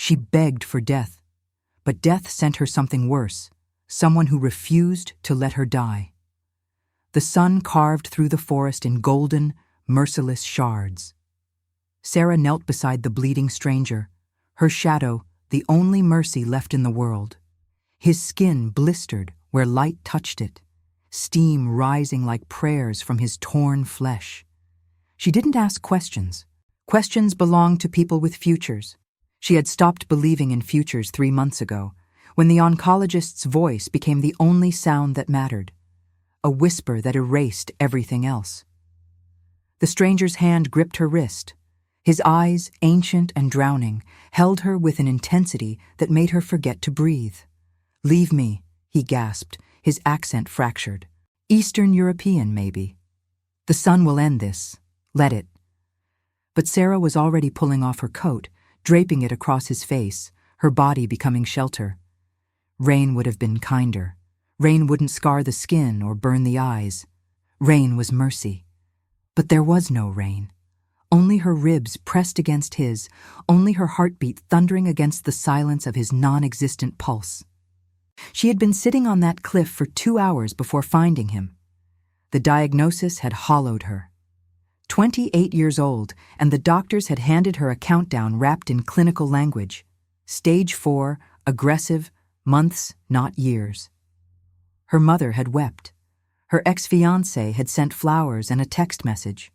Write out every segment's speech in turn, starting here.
She begged for death, but death sent her something worse, someone who refused to let her die. The sun carved through the forest in golden, merciless shards. Sarah knelt beside the bleeding stranger, her shadow the only mercy left in the world. His skin blistered where light touched it, steam rising like prayers from his torn flesh. She didn't ask questions. Questions belonged to people with futures. She had stopped believing in futures 3 months ago, when the oncologist's voice became the only sound that mattered, a whisper that erased everything else. The stranger's hand gripped her wrist. His eyes, ancient and drowning, held her with an intensity that made her forget to breathe. "Leave me," he gasped, his accent fractured. "Eastern European, maybe. The sun will end this. Let it." But Sarah was already pulling off her coat, draping it across his face, her body becoming shelter. Rain would have been kinder. Rain wouldn't scar the skin or burn the eyes. Rain was mercy. But there was no rain. Only her ribs pressed against his, only her heartbeat thundering against the silence of his non-existent pulse. She had been sitting on that cliff for 2 hours before finding him. The diagnosis had hollowed her. 28 years old, and the doctors had handed her a countdown wrapped in clinical language. Stage 4, aggressive, months, not years. Her mother had wept. Her ex-fiancé had sent flowers and a text message.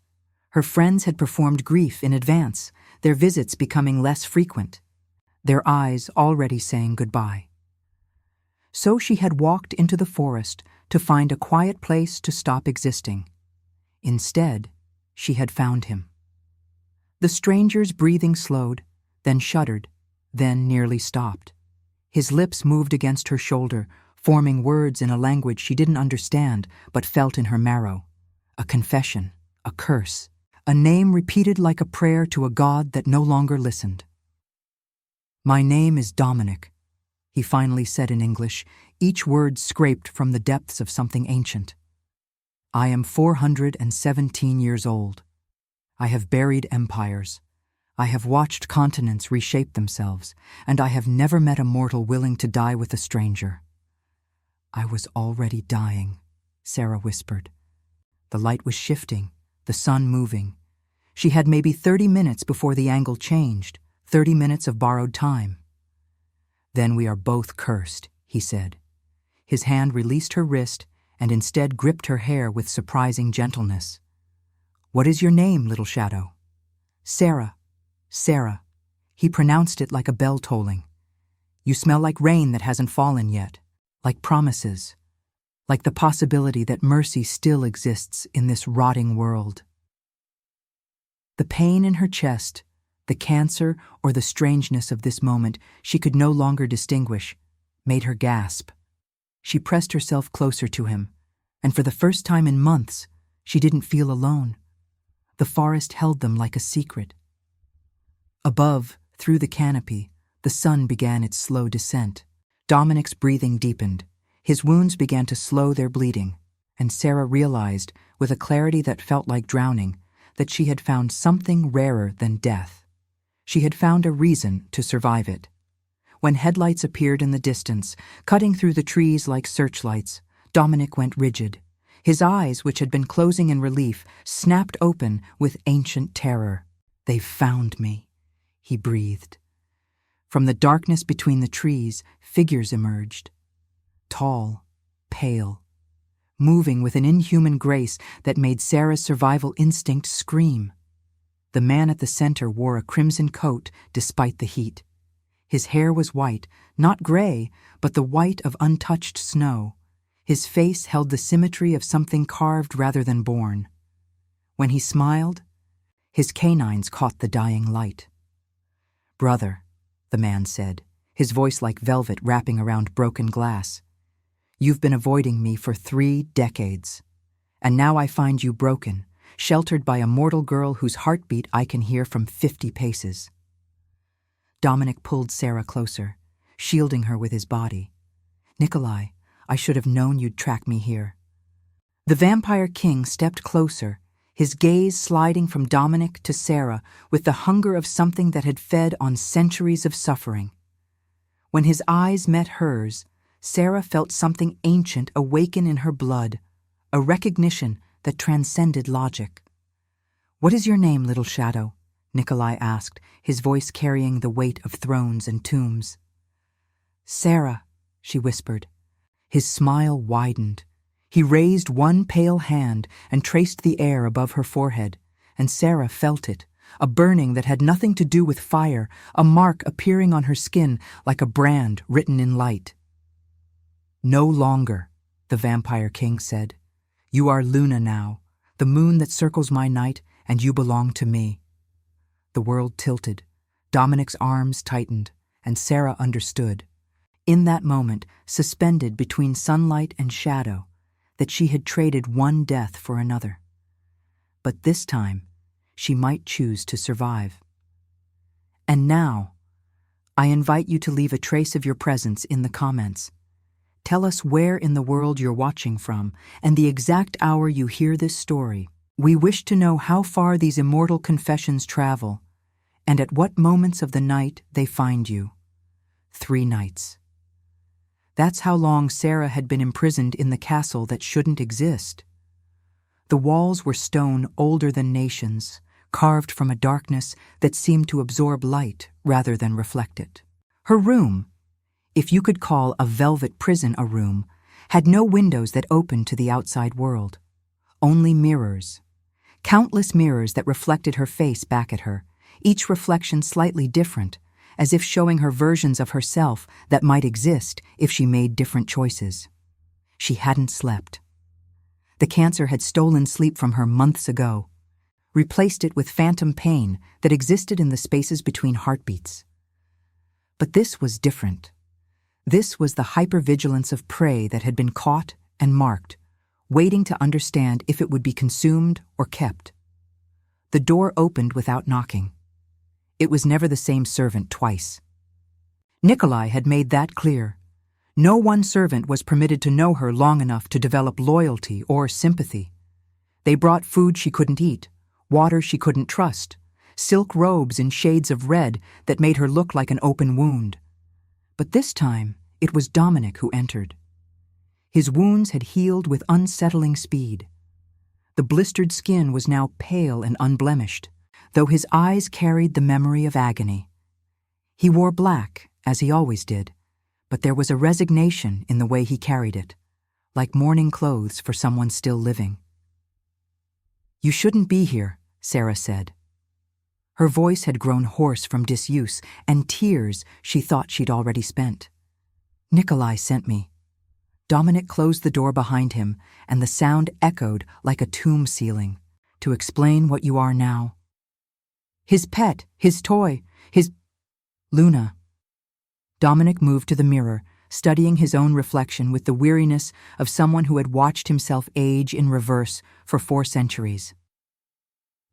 Her friends had performed grief in advance, their visits becoming less frequent, their eyes already saying goodbye. So she had walked into the forest to find a quiet place to stop existing. Instead, she had found him. The stranger's breathing slowed, then shuddered, then nearly stopped. His lips moved against her shoulder, forming words in a language she didn't understand but felt in her marrow. A confession, a curse, a name repeated like a prayer to a God that no longer listened. "My name is Dominic," he finally said in English, each word scraped from the depths of something ancient. "I am 417 years old. I have buried empires. I have watched continents reshape themselves, and I have never met a mortal willing to die with a stranger." "I was already dying," Sarah whispered. The light was shifting, the sun moving. She had maybe 30 minutes before the angle changed, 30 minutes of borrowed time. "Then we are both cursed," he said. His hand released her wrist and instead gripped her hair with surprising gentleness. "What is your name, little shadow?" "Sarah. Sarah." He pronounced it like a bell tolling. "You smell like rain that hasn't fallen yet, like promises, like the possibility that mercy still exists in this rotting world." The pain in her chest, the cancer or the strangeness of this moment she could no longer distinguish, made her gasp. She pressed herself closer to him, and for the first time in months, she didn't feel alone. The forest held them like a secret. Above, through the canopy, the sun began its slow descent. Dominic's breathing deepened. His wounds began to slow their bleeding, and Sarah realized, with a clarity that felt like drowning, that she had found something rarer than death. She had found a reason to survive it. When headlights appeared in the distance, cutting through the trees like searchlights, Dominic went rigid. His eyes, which had been closing in relief, snapped open with ancient terror. "They've found me," he breathed. From the darkness between the trees, figures emerged. Tall, pale, moving with an inhuman grace that made Sarah's survival instinct scream. The man at the center wore a crimson coat despite the heat. His hair was white, not gray, but the white of untouched snow. His face held the symmetry of something carved rather than born. When he smiled, his canines caught the dying light. "Brother," the man said, his voice like velvet wrapping around broken glass. "You've been avoiding me for 3 decades, and now I find you broken, sheltered by a mortal girl whose heartbeat I can hear from 50 paces. Dominic pulled Sarah closer, shielding her with his body. "Nikolai, I should have known you'd track me here." The Vampire King stepped closer, his gaze sliding from Dominic to Sarah with the hunger of something that had fed on centuries of suffering. When his eyes met hers, Sarah felt something ancient awaken in her blood, a recognition that transcended logic. "What is your name, little shadow?" Nikolai asked, his voice carrying the weight of thrones and tombs. "Sarah," she whispered. His smile widened. He raised one pale hand and traced the air above her forehead, and Sarah felt it, a burning that had nothing to do with fire, a mark appearing on her skin like a brand written in light. "No longer," the Vampire King said. "You are Luna now, the moon that circles my night, and you belong to me." The world tilted. Dominic's arms tightened, and Sarah understood, in that moment, suspended between sunlight and shadow, that she had traded one death for another. But this time, she might choose to survive. And now, I invite you to leave a trace of your presence in the comments. Tell us where in the world you're watching from and the exact hour you hear this story. We wish to know how far these immortal confessions travel and at what moments of the night they find you. 3 nights. That's how long Sarah had been imprisoned in the castle that shouldn't exist. The walls were stone older than nations, carved from a darkness that seemed to absorb light rather than reflect it. Her room, if you could call a velvet prison a room, had no windows that opened to the outside world. Only mirrors. Countless mirrors that reflected her face back at her, each reflection slightly different, as if showing her versions of herself that might exist if she made different choices. She hadn't slept. The cancer had stolen sleep from her months ago, replaced it with phantom pain that existed in the spaces between heartbeats. But this was different. This was the hypervigilance of prey that had been caught and marked, waiting to understand if it would be consumed or kept. The door opened without knocking. It was never the same servant twice. Nikolai had made that clear. No one servant was permitted to know her long enough to develop loyalty or sympathy. They brought food she couldn't eat, water she couldn't trust, silk robes in shades of red that made her look like an open wound. But this time, it was Dominic who entered. His wounds had healed with unsettling speed. The blistered skin was now pale and unblemished, though his eyes carried the memory of agony. He wore black, as he always did, but there was a resignation in the way he carried it, like mourning clothes for someone still living. "You shouldn't be here," Sarah said. Her voice had grown hoarse from disuse and tears she thought she'd already spent. "Nikolai sent me." Dominic closed the door behind him, and the sound echoed like a tomb ceiling. "To explain what you are now." "His pet, his toy, his—" "Luna." Dominic moved to the mirror, studying his own reflection with the weariness of someone who had watched himself age in reverse for 4 centuries.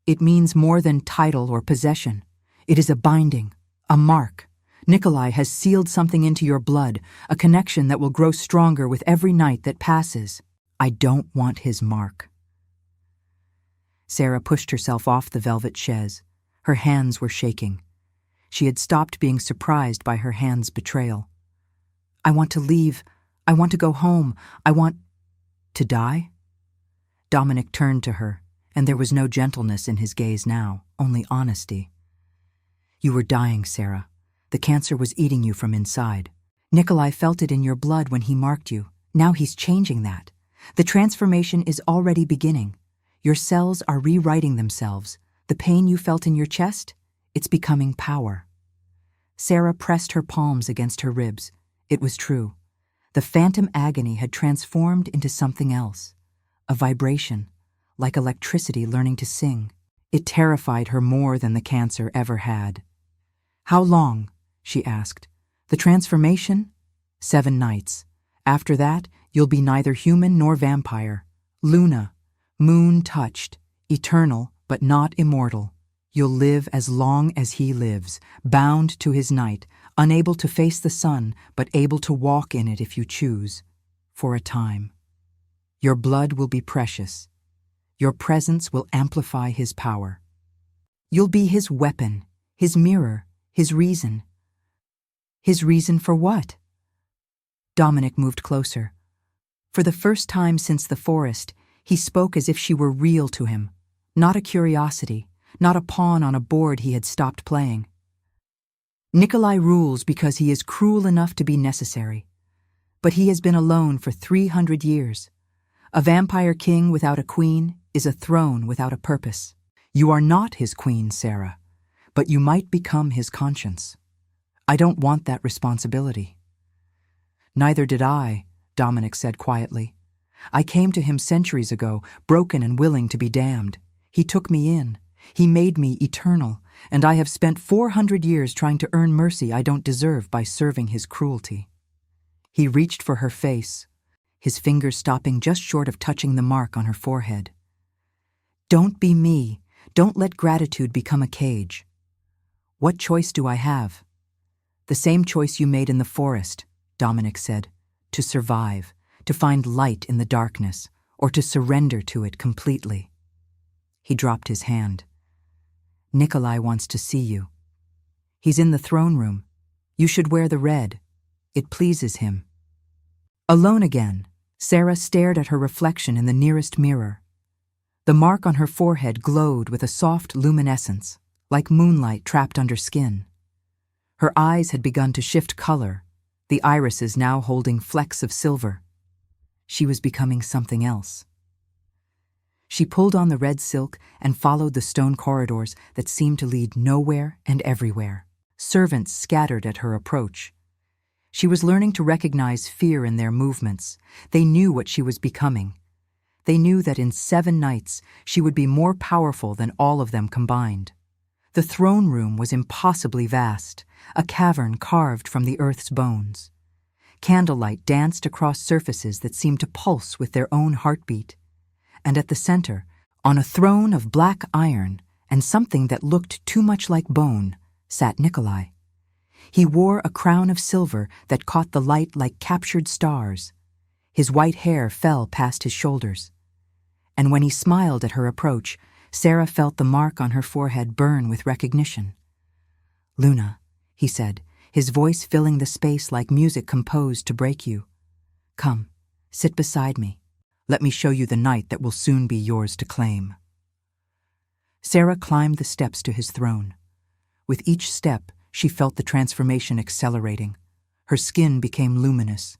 "It means more than title or possession. It is a binding, a mark. Nikolai has sealed something into your blood, a connection that will grow stronger with every night that passes. I don't want his mark." Sarah pushed herself off the velvet chaise. Her hands were shaking. She had stopped being surprised by her hand's betrayal. "I want to leave. I want to go home. I want—" "To die?" Dominic turned to her, and there was no gentleness in his gaze now, only honesty. "You were dying, Sarah. The cancer was eating you from inside. Nikolai felt it in your blood when he marked you. Now he's changing that. The transformation is already beginning. Your cells are rewriting themselves. The pain you felt in your chest, it's becoming power." Sarah pressed her palms against her ribs. It was true. The phantom agony had transformed into something else, a vibration, like electricity learning to sing. It terrified her more than the cancer ever had. "How long?" she asked. "The transformation?" 7 nights. After that, you'll be neither human nor vampire. Luna, moon-touched, eternal but not immortal. You'll live as long as he lives, bound to his night, unable to face the sun, but able to walk in it if you choose, for a time. Your blood will be precious. Your presence will amplify his power. You'll be his weapon, his mirror, his reason. His reason for what? Dominic moved closer. For the first time since the forest, he spoke as if she were real to him, not a curiosity, not a pawn on a board he had stopped playing. Nikolai rules because he is cruel enough to be necessary. But he has been alone for 300 years. A vampire king without a queen is a throne without a purpose. You are not his queen, Sarah, but you might become his conscience. I don't want that responsibility. Neither did I, Dominic said quietly. I came to him centuries ago, broken and willing to be damned. He took me in. He made me eternal, and I have spent 400 years trying to earn mercy I don't deserve by serving his cruelty. He reached for her face, his fingers stopping just short of touching the mark on her forehead. Don't be me. Don't let gratitude become a cage. What choice do I have? The same choice you made in the forest, Dominic said, to survive, to find light in the darkness, or to surrender to it completely. He dropped his hand. Nikolai wants to see you. He's in the throne room. You should wear the red. It pleases him. Alone again, Sarah stared at her reflection in the nearest mirror. The mark on her forehead glowed with a soft luminescence, like moonlight trapped under skin. Her eyes had begun to shift color, the irises now holding flecks of silver. She was becoming something else. She pulled on the red silk and followed the stone corridors that seemed to lead nowhere and everywhere. Servants scattered at her approach. She was learning to recognize fear in their movements. They knew what she was becoming. They knew that in 7 nights she would be more powerful than all of them combined. The throne room was impossibly vast, a cavern carved from the earth's bones. Candlelight danced across surfaces that seemed to pulse with their own heartbeat. And at the center, on a throne of black iron and something that looked too much like bone, sat Nikolai. He wore a crown of silver that caught the light like captured stars. His white hair fell past his shoulders. And when he smiled at her approach, Sarah felt the mark on her forehead burn with recognition. "Luna," he said, his voice filling the space like music composed to break you. "Come, sit beside me. Let me show you the night that will soon be yours to claim." Sarah climbed the steps to his throne. With each step, she felt the transformation accelerating. Her skin became luminous.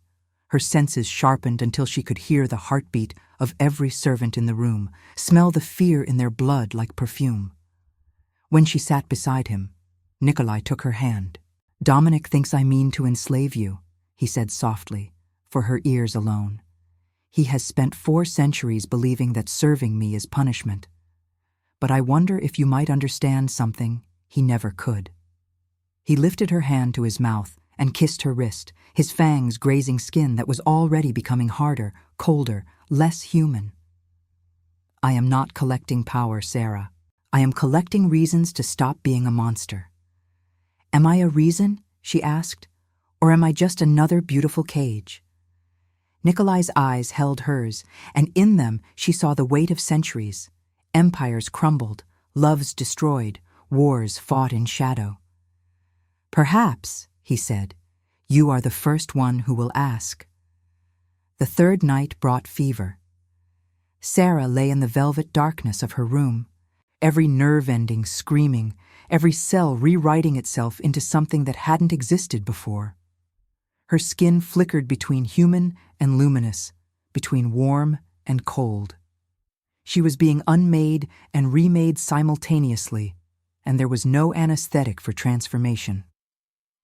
Her senses sharpened until she could hear the heartbeat of every servant in the room, smell the fear in their blood like perfume. When she sat beside him, Nikolai took her hand. "Dominic thinks I mean to enslave you," he said softly, for her ears alone. "He has spent 4 centuries believing that serving me is punishment. But I wonder if you might understand something he never could." He lifted her hand to his mouth and kissed her wrist, his fangs grazing skin that was already becoming harder, colder, less human. "I am not collecting power, Sarah. I am collecting reasons to stop being a monster." "Am I a reason?" she asked. "Or am I just another beautiful cage?" Nikolai's eyes held hers, and in them she saw the weight of centuries. Empires crumbled, loves destroyed, wars fought in shadow. "Perhaps," he said, "you are the first one who will ask." The 3rd night brought fever. Sarah lay in the velvet darkness of her room, every nerve ending screaming, every cell rewriting itself into something that hadn't existed before. Her skin flickered between human and luminous, between warm and cold. She was being unmade and remade simultaneously, and there was no anesthetic for transformation.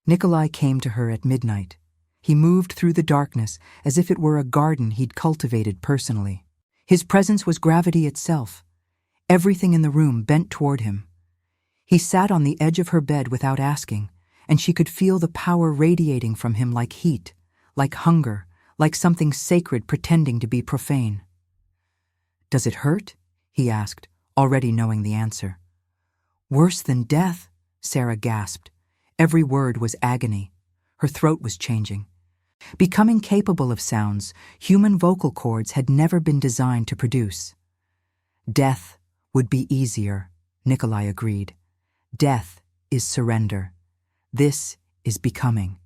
Nikolai came to her at midnight. He moved through the darkness as if it were a garden he'd cultivated personally. His presence was gravity itself. Everything in the room bent toward him. He sat on the edge of her bed without asking, and she could feel the power radiating from him like heat, like hunger, like something sacred pretending to be profane. "Does it hurt?" he asked, already knowing the answer. "Worse than death," Sarah gasped. Every word was agony. Her throat was changing. Becoming capable of sounds human vocal cords had never been designed to produce. Death would be easier, Nikolai agreed. Death is surrender. This is becoming.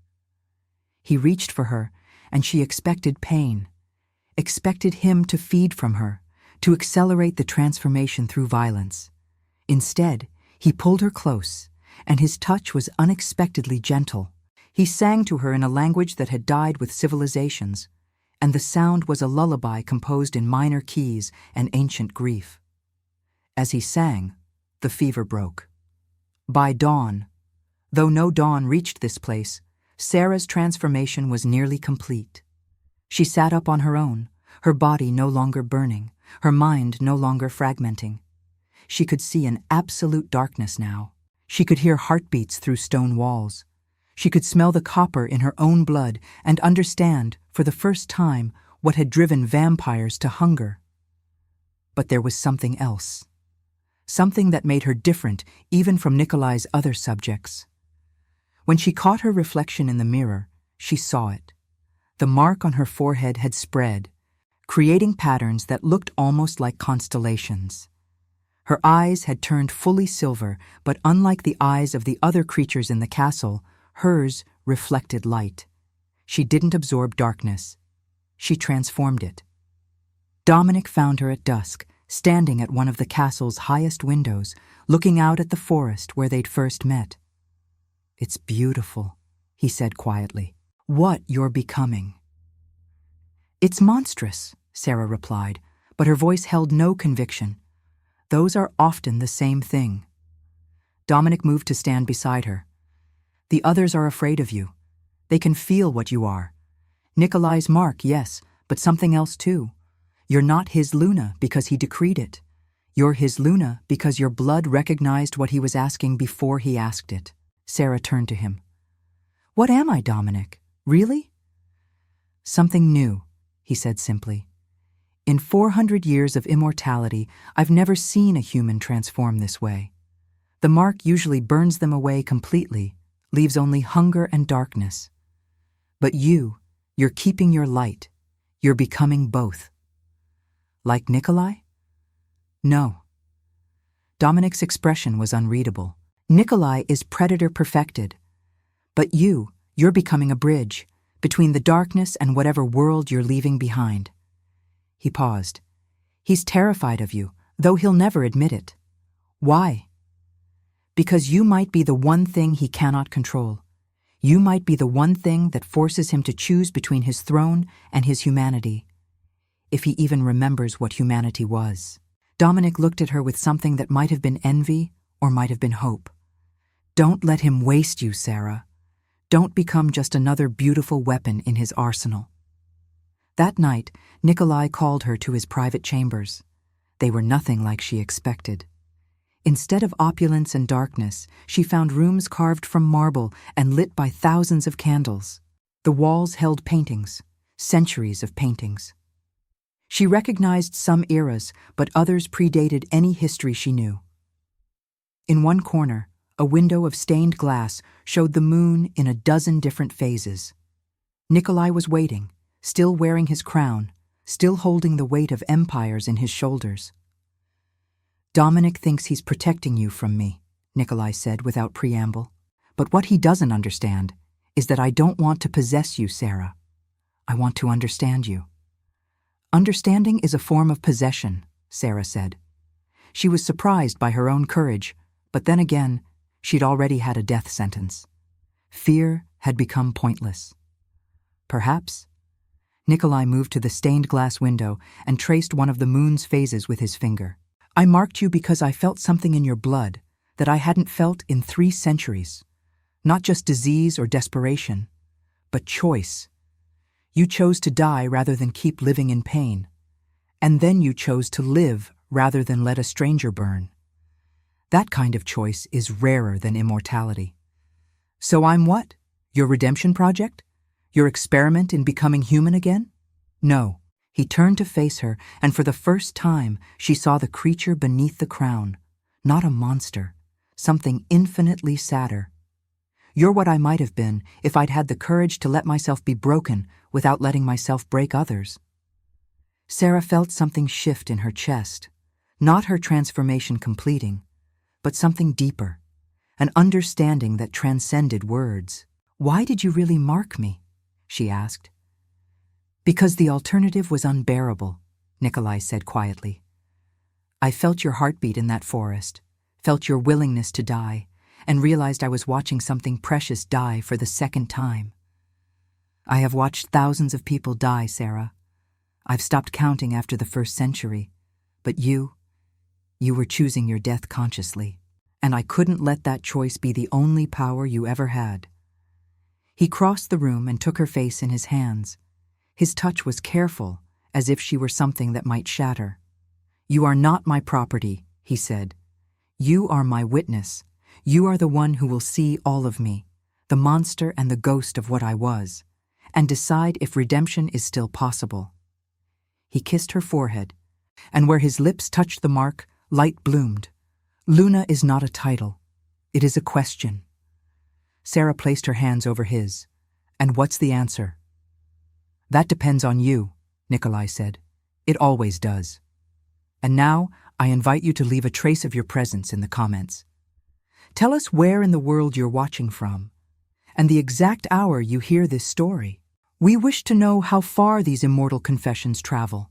He reached for her, and she expected pain, expected him to feed from her, to accelerate the transformation through violence. Instead, he pulled her close, and his touch was unexpectedly gentle. He sang to her in a language that had died with civilizations, and the sound was a lullaby composed in minor keys and ancient grief. As he sang, the fever broke. By dawn, though no dawn reached this place, Sarah's transformation was nearly complete. She sat up on her own, her body no longer burning, her mind no longer fragmenting. She could see an absolute darkness now. She could hear heartbeats through stone walls. She could smell the copper in her own blood and understand, for the first time, what had driven vampires to hunger. But there was something else. Something that made her different even from Nikolai's other subjects. When she caught her reflection in the mirror, she saw it. The mark on her forehead had spread, creating patterns that looked almost like constellations. Her eyes had turned fully silver, but unlike the eyes of the other creatures in the castle, hers reflected light. She didn't absorb darkness. She transformed it. Dominic found her at dusk, standing at one of the castle's highest windows, looking out at the forest where they'd first met. "It's beautiful," he said quietly. "What you're becoming." "It's monstrous," Sarah replied, but her voice held no conviction. "Those are often the same thing." Dominic moved to stand beside her. "The others are afraid of you. They can feel what you are. Nikolai's mark, yes, but something else too. You're not his Luna because he decreed it. You're his Luna because your blood recognized what he was asking before he asked it." Sarah turned to him. "What am I, Dominic? Really?" "Something new," he said simply. "In 400 years of immortality, I've never seen a human transform this way. The mark usually burns them away completely, leaves only hunger and darkness. But you're keeping your light. You're becoming both." "Like Nikolai?" "No." Dominic's expression was unreadable. "Nikolai is predator perfected. But you're becoming a bridge between the darkness and whatever world you're leaving behind." He paused. "He's terrified of you, though he'll never admit it." "Why?" "Because you might be the one thing he cannot control. You might be the one thing that forces him to choose between his throne and his humanity. If he even remembers what humanity was." Dominic looked at her with something that might have been envy or might have been hope. "Don't let him waste you, Sarah. Don't become just another beautiful weapon in his arsenal." That night, Nikolai called her to his private chambers. They were nothing like she expected. Instead of opulence and darkness, she found rooms carved from marble and lit by thousands of candles. The walls held paintings, centuries of paintings. She recognized some eras, but others predated any history she knew. In one corner, a window of stained glass showed the moon in a dozen different phases. Nikolai was waiting, still wearing his crown, still holding the weight of empires in his shoulders. "Dominic thinks he's protecting you from me," Nikolai said without preamble. "But what he doesn't understand is that I don't want to possess you, Sarah. I want to understand you." "Understanding is a form of possession," Sarah said. She was surprised by her own courage, but then again, she'd already had a death sentence. Fear had become pointless. Perhaps. Nikolai moved to the stained glass window and traced one of the moon's phases with his finger. "I marked you because I felt something in your blood that I hadn't felt in 3 centuries. Not just disease or desperation, but choice. You chose to die rather than keep living in pain. And then you chose to live rather than let a stranger burn. That kind of choice is rarer than immortality. So I'm what? Your redemption project? Your experiment in becoming human again?" "No." He turned to face her, and for the first time she saw the creature beneath the crown, not a monster, something infinitely sadder. "You're what I might have been if I'd had the courage to let myself be broken without letting myself break others." Sarah felt something shift in her chest. Not her transformation completing, but something deeper, an understanding that transcended words. "Why did you really mark me?" she asked. "Because the alternative was unbearable," Nikolai said quietly. "I felt your heartbeat in that forest, felt your willingness to die, and realized I was watching something precious die for the second time. I have watched thousands of people die, Sarah. I've stopped counting after the first century, but you were choosing your death consciously, and I couldn't let that choice be the only power you ever had." He crossed the room and took her face in his hands. His touch was careful, as if she were something that might shatter. "You are not my property," he said. "You are my witness. You are the one who will see all of me, the monster and the ghost of what I was, and decide if redemption is still possible." He kissed her forehead, and where his lips touched the mark, light bloomed. "Luna is not a title. It is a question." Sarah placed her hands over his. "And what's the answer?" "That depends on you," Nikolai said. "It always does. And now, I invite you to leave a trace of your presence in the comments. Tell us where in the world you're watching from, and the exact hour you hear this story. We wish to know how far these immortal confessions travel,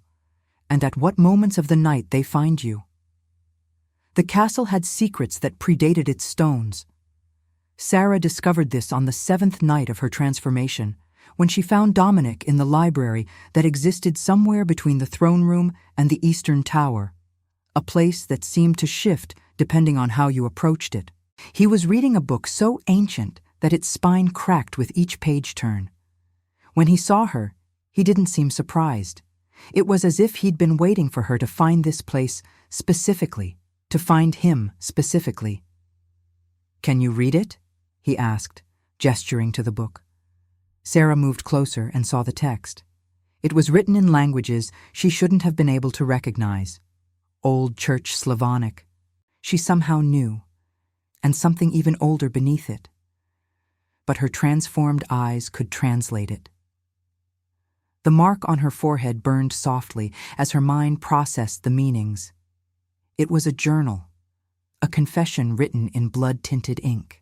and at what moments of the night they find you. The castle had secrets that predated its stones. Sarah discovered this on the 7th night of her transformation, when she found Dominic in the library that existed somewhere between the throne room and the Eastern Tower, a place that seemed to shift depending on how you approached it. He was reading a book so ancient that its spine cracked with each page turn. When he saw her, he didn't seem surprised. It was as if he'd been waiting for her to find this place specifically, to find him specifically. "Can you read it?" he asked, gesturing to the book. Sarah moved closer and saw the text. It was written in languages she shouldn't have been able to recognize. Old Church Slavonic. She somehow knew, and something even older beneath it. But her transformed eyes could translate it. The mark on her forehead burned softly as her mind processed the meanings. It was a journal, a confession written in blood-tinted ink.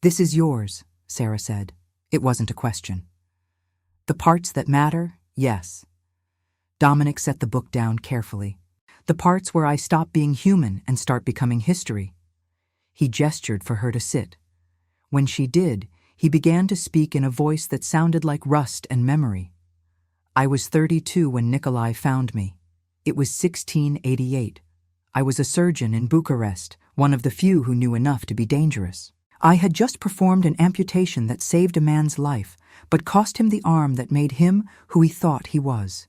"This is yours," Sarah said. It wasn't a question. "The parts that matter, yes." Dominic set the book down carefully. "The parts where I stop being human and start becoming history." He gestured for her to sit. When she did, he began to speak in a voice that sounded like rust and memory. "I was 32 when Nikolai found me. It was 1688. I was a surgeon in Bucharest, one of the few who knew enough to be dangerous. I had just performed an amputation that saved a man's life, but cost him the arm that made him who he thought he was."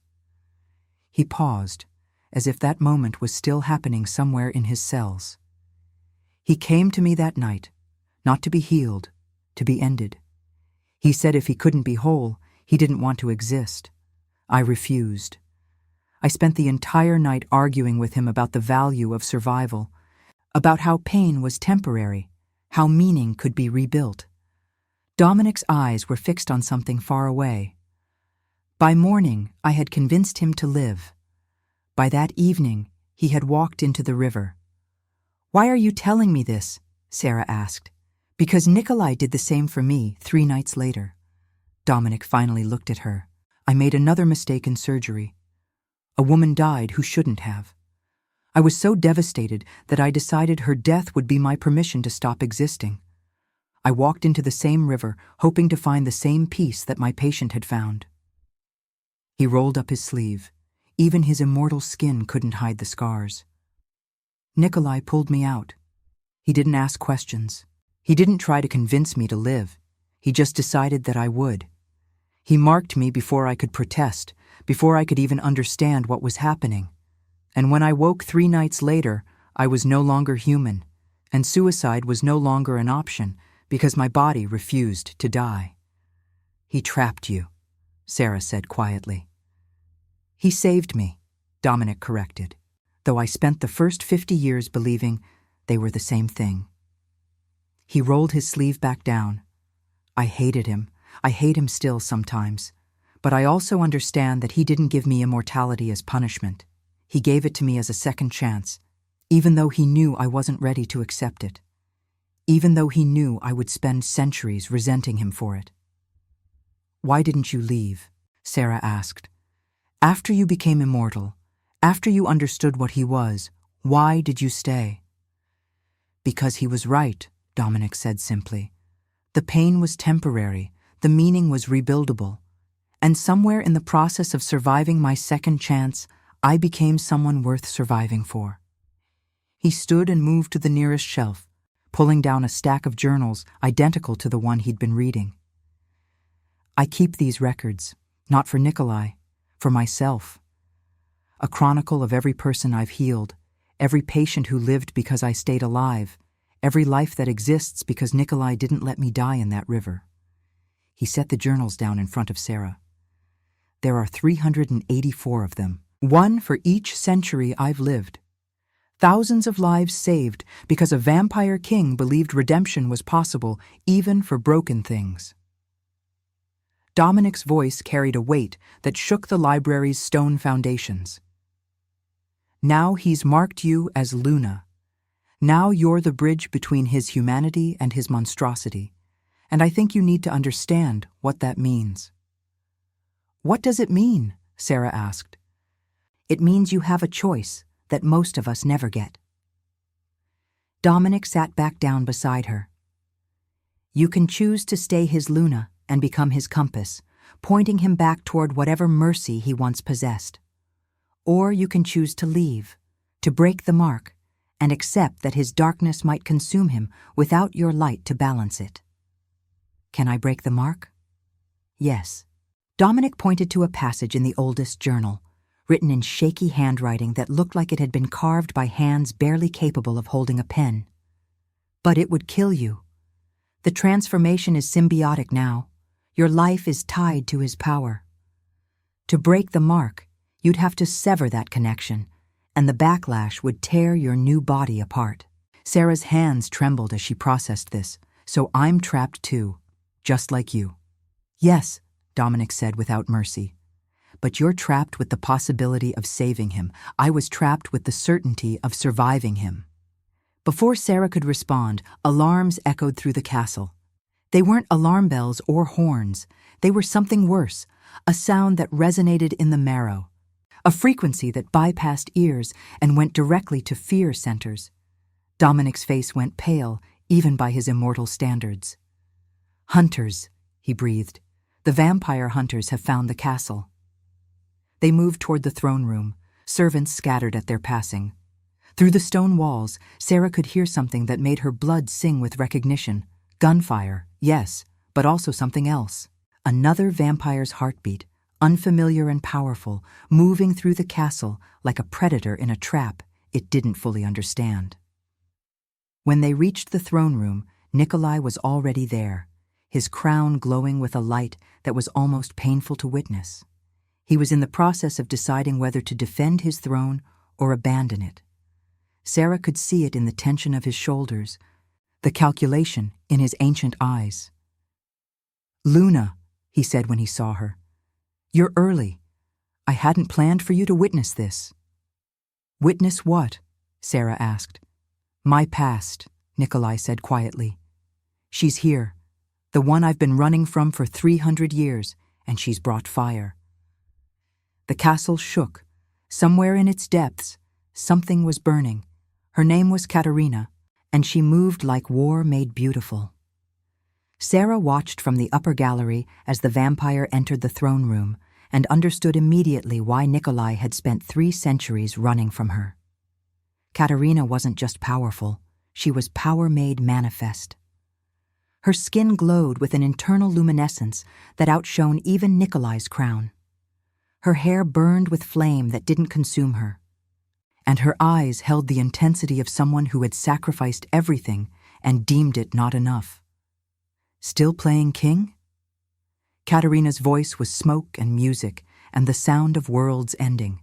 He paused, as if that moment was still happening somewhere in his cells. "He came to me that night, not to be healed, to be ended. He said if he couldn't be whole, he didn't want to exist. I refused. I spent the entire night arguing with him about the value of survival, about how pain was temporary, how meaning could be rebuilt. Dominic's eyes were fixed on something far away. By morning, I had convinced him to live. By that evening, he had walked into the river. "Why are you telling me this?" Sarah asked. "Because Nikolai did the same for me 3 nights later." Dominic finally looked at her. "I made another mistake in surgery. A woman died who shouldn't have. I was so devastated that I decided her death would be my permission to stop existing. I walked into the same river, hoping to find the same peace that my patient had found." He rolled up his sleeve. Even his immortal skin couldn't hide the scars. "Nikolai pulled me out. He didn't ask questions. He didn't try to convince me to live. He just decided that I would. He marked me before I could protest, before I could even understand what was happening. And when I woke 3 nights later, I was no longer human, and suicide was no longer an option because my body refused to die." "He trapped you," Sarah said quietly. "He saved me," Dominic corrected, though I spent the first 50 years believing they were the same thing. He rolled his sleeve back down. "I hated him. I hate him still sometimes. But I also understand that he didn't give me immortality as punishment. He gave it to me as a second chance, even though he knew I wasn't ready to accept it, even though he knew I would spend centuries resenting him for it. "Why didn't you leave?" Sarah asked. "After you became immortal, after you understood what he was, why did you stay?" "Because he was right," Dominic said simply. "The pain was temporary, the meaning was rebuildable, and somewhere in the process of surviving my second chance, I became someone worth surviving for." He stood and moved to the nearest shelf, pulling down a stack of journals identical to the one he'd been reading. "I keep these records, not for Nikolai, for myself. A chronicle of every person I've healed, every patient who lived because I stayed alive, every life that exists because Nikolai didn't let me die in that river." He set the journals down in front of Sarah. "There are 384 of them, one for each century I've lived. Thousands of lives saved because a vampire king believed redemption was possible even for broken things." Dominic's voice carried a weight that shook the library's stone foundations. "Now he's marked you as Luna. Now you're the bridge between his humanity and his monstrosity, and I think you need to understand what that means." "What does it mean?" Sarah asked. "It means you have a choice that most of us never get." Dominic sat back down beside her. "You can choose to stay his Luna and become his compass, pointing him back toward whatever mercy he once possessed. Or you can choose to leave, to break the mark, and accept that his darkness might consume him without your light to balance it." "Can I break the mark?" "Yes." Dominic pointed to a passage in the oldest journal, written in shaky handwriting that looked like it had been carved by hands barely capable of holding a pen. "But it would kill you. The transformation is symbiotic now. Your life is tied to his power. To break the mark, you'd have to sever that connection, and the backlash would tear your new body apart." Sarah's hands trembled as she processed this. "So I'm trapped too, just like you." "Yes," Dominic said without mercy. "But you're trapped with the possibility of saving him. I was trapped with the certainty of surviving him." Before Sarah could respond, alarms echoed through the castle. They weren't alarm bells or horns. They were something worse, a sound that resonated in the marrow, a frequency that bypassed ears and went directly to fear centers. Dominic's face went pale, even by his immortal standards. "Hunters," he breathed. "The vampire hunters have found the castle." They moved toward the throne room, servants scattered at their passing. Through the stone walls, Sarah could hear something that made her blood sing with recognition. Gunfire, yes, but also something else. Another vampire's heartbeat, unfamiliar and powerful, moving through the castle like a predator in a trap it didn't fully understand. When they reached the throne room, Nikolai was already there, his crown glowing with a light that was almost painful to witness. He was in the process of deciding whether to defend his throne or abandon it. Sarah could see it in the tension of his shoulders, the calculation in his ancient eyes. "Luna," he said when he saw her, "you're early. I hadn't planned for you to witness this." "Witness what?" Sarah asked. "My past," Nikolai said quietly. "She's here, the one I've been running from for 300 years, and she's brought fire." The castle shook. Somewhere in its depths, something was burning. Her name was Katerina, and she moved like war made beautiful. Sarah watched from the upper gallery as the vampire entered the throne room and understood immediately why Nikolai had spent 3 centuries running from her. Katerina wasn't just powerful, she was power made manifest. Her skin glowed with an internal luminescence that outshone even Nikolai's crown. Her hair burned with flame that didn't consume her, and her eyes held the intensity of someone who had sacrificed everything and deemed it not enough. Still playing king? Katerina's voice was smoke and music and the sound of worlds ending.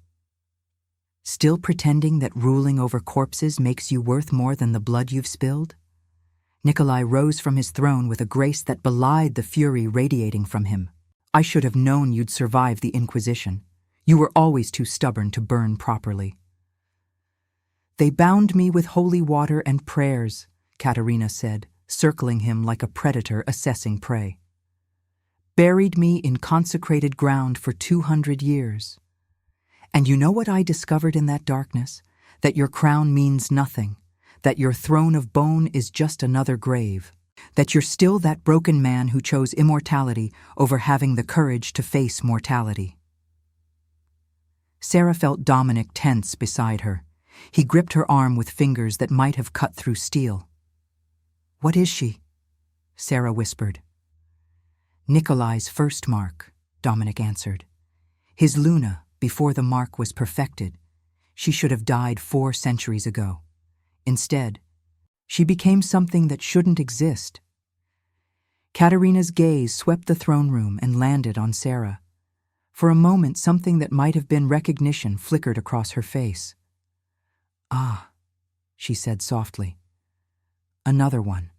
Still pretending that ruling over corpses makes you worth more than the blood you've spilled? Nikolai rose from his throne with a grace that belied the fury radiating from him. "I should have known you'd survive the Inquisition. You were always too stubborn to burn properly. They bound me with holy water and prayers, Katerina said, circling him like a predator assessing prey. Buried me in consecrated ground for 200 years. And you know what I discovered in that darkness? That your crown means nothing, that your throne of bone is just another grave, that you're still that broken man who chose immortality over having the courage to face mortality. Sarah felt Dominic tense beside her. He gripped her arm with fingers that might have cut through steel. "What is she?" Sarah whispered. "Nikolai's first mark," Dominic answered. "His Luna, before the mark was perfected. She should have died 4 centuries ago. Instead, she became something that shouldn't exist." Katerina's gaze swept the throne room and landed on Sarah. For a moment, something that might have been recognition flickered across her face. "Ah," she said softly. "Another one.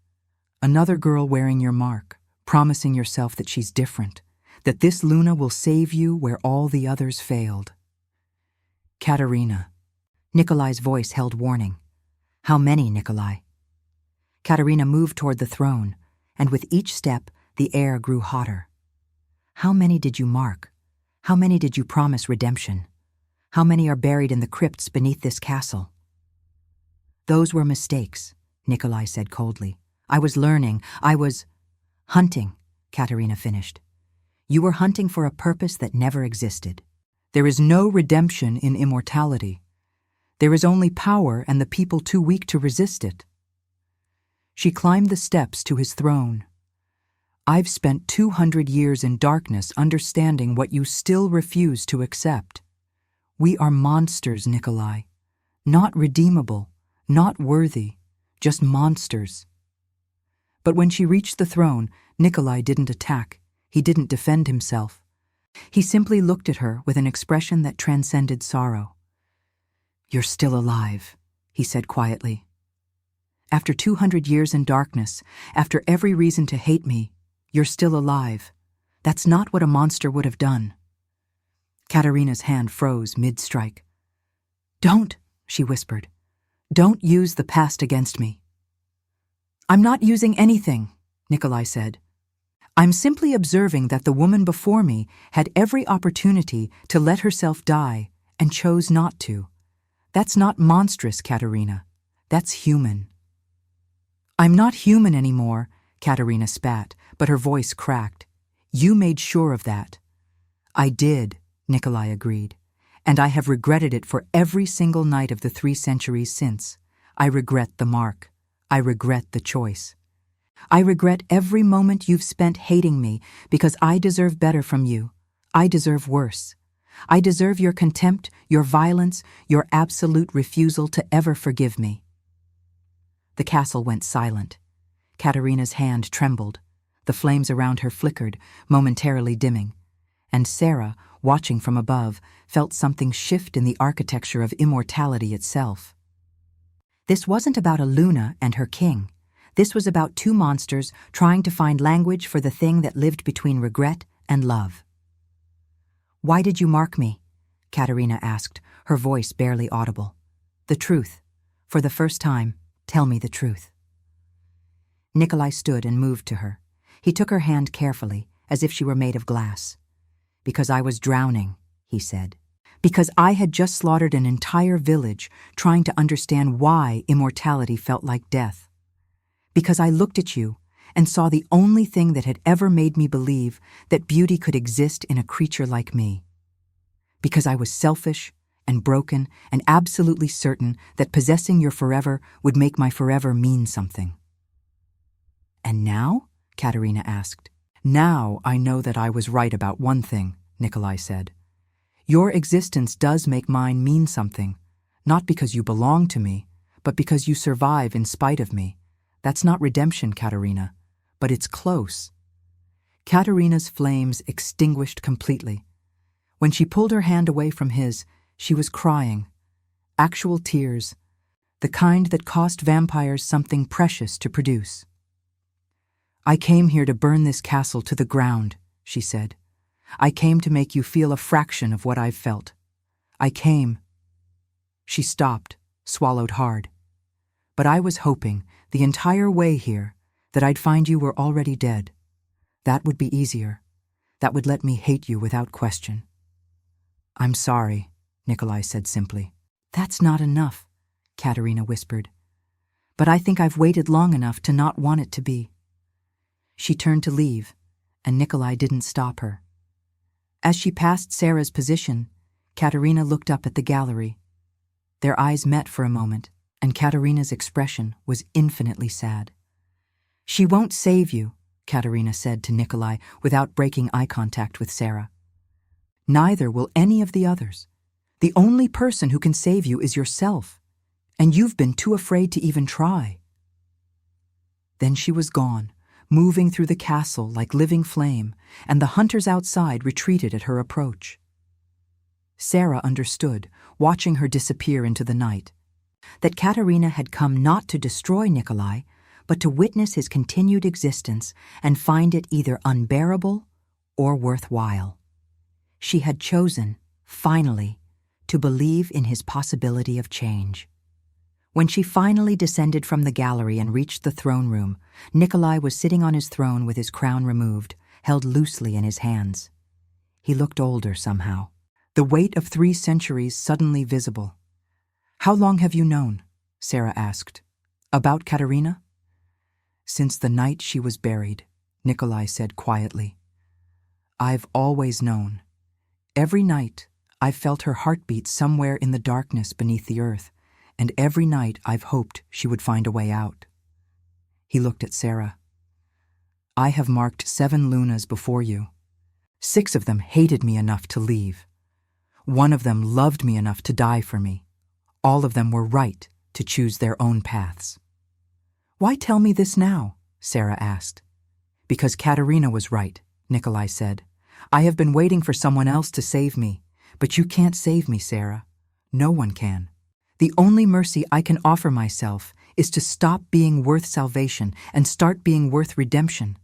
Another girl wearing your mark, promising yourself that she's different, that this Luna will save you where all the others failed." "Katerina." Nikolai's voice held warning. "How many, Nikolai?" Katerina moved toward the throne, and with each step, the air grew hotter. "How many did you mark? How many did you promise redemption? How many are buried in the crypts beneath this castle?" "Those were mistakes," Nikolai said coldly. "I was learning. I was hunting," Katerina finished. "You were hunting for a purpose that never existed. There is no redemption in immortality. There is only power and the people too weak to resist it." She climbed the steps to his throne. "I've spent 200 years in darkness understanding what you still refuse to accept. We are monsters, Nikolai. Not redeemable, not worthy, just monsters." But when she reached the throne, Nikolai didn't attack. He didn't defend himself. He simply looked at her with an expression that transcended sorrow. "You're still alive," he said quietly. "After 200 years in darkness, after every reason to hate me, you're still alive. That's not what a monster would have done." Katerina's hand froze mid-strike. "Don't," she whispered. "Don't use the past against me." "I'm not using anything," Nikolai said. "I'm simply observing that the woman before me had every opportunity to let herself die and chose not to. That's not monstrous, Katerina. That's human." "I'm not human anymore," Katerina spat, but her voice cracked. "You made sure of that." "I did," Nikolai agreed, "and I have regretted it for every single night of the 3 centuries since. I regret the mark. I regret the choice. I regret every moment you've spent hating me because I deserve better from you. I deserve worse. I deserve your contempt, your violence, your absolute refusal to ever forgive me." The castle went silent. Katerina's hand trembled. The flames around her flickered, momentarily dimming. And Sarah, watching from above, felt something shift in the architecture of immortality itself. This wasn't about a Luna and her king. This was about 2 monsters trying to find language for the thing that lived between regret and love. "Why did you mark me?" Katerina asked, her voice barely audible. "The truth. For the first time, tell me the truth." Nikolai stood and moved to her. He took her hand carefully, as if she were made of glass. "Because I was drowning," he said. "Because I had just slaughtered an entire village trying to understand why immortality felt like death. Because I looked at you and saw the only thing that had ever made me believe that beauty could exist in a creature like me. Because I was selfish and broken and absolutely certain that possessing your forever would make my forever mean something." "And now?" Katerina asked. "Now I know that I was right about one thing," Nikolai said. "Your existence does make mine mean something, not because you belong to me, but because you survive in spite of me. That's not redemption, Katerina, but it's close." Katerina's flames extinguished completely. When she pulled her hand away from his, she was crying. Actual tears, the kind that cost vampires something precious to produce. "I came here to burn this castle to the ground," she said. I came to make you feel a fraction of what I've felt. I came." She stopped, swallowed hard. "But I was hoping, the entire way here, that I'd find you were already dead. That would be easier. That would let me hate you without question." "I'm sorry," Nikolai said simply. "That's not enough," Katerina whispered. "But I think I've waited long enough to not want it to be." She turned to leave, and Nikolai didn't stop her. As she passed Sarah's position, Katerina looked up at the gallery. Their eyes met for a moment, and Katerina's expression was infinitely sad. "She won't save you," Katerina said to Nikolai without breaking eye contact with Sarah. "Neither will any of the others. The only person who can save you is yourself, and you've been too afraid to even try." Then she was gone, moving through the castle like living flame, and the hunters outside retreated at her approach. Sarah understood, watching her disappear into the night, that Katerina had come not to destroy Nikolai, but to witness his continued existence and find it either unbearable or worthwhile. She had chosen, finally, to believe in his possibility of change. When she finally descended from the gallery and reached the throne room, Nikolai was sitting on his throne with his crown removed, held loosely in his hands. He looked older somehow, the weight of 3 centuries suddenly visible. "How long have you known?" Sarah asked. "About Katerina?" "Since the night she was buried," Nikolai said quietly. "I've always known. Every night I've felt her heartbeat somewhere in the darkness beneath the earth, and every night I've hoped she would find a way out." He looked at Sarah. "I have marked 7 Lunas before you. 6 of them hated me enough to leave. 1 of them loved me enough to die for me. All of them were right to choose their own paths." "Why tell me this now?" Sarah asked. "Because Katerina was right," Nikolai said. "I have been waiting for someone else to save me, but you can't save me, Sarah. No one can. The only mercy I can offer myself is to stop being worth salvation and start being worth redemption,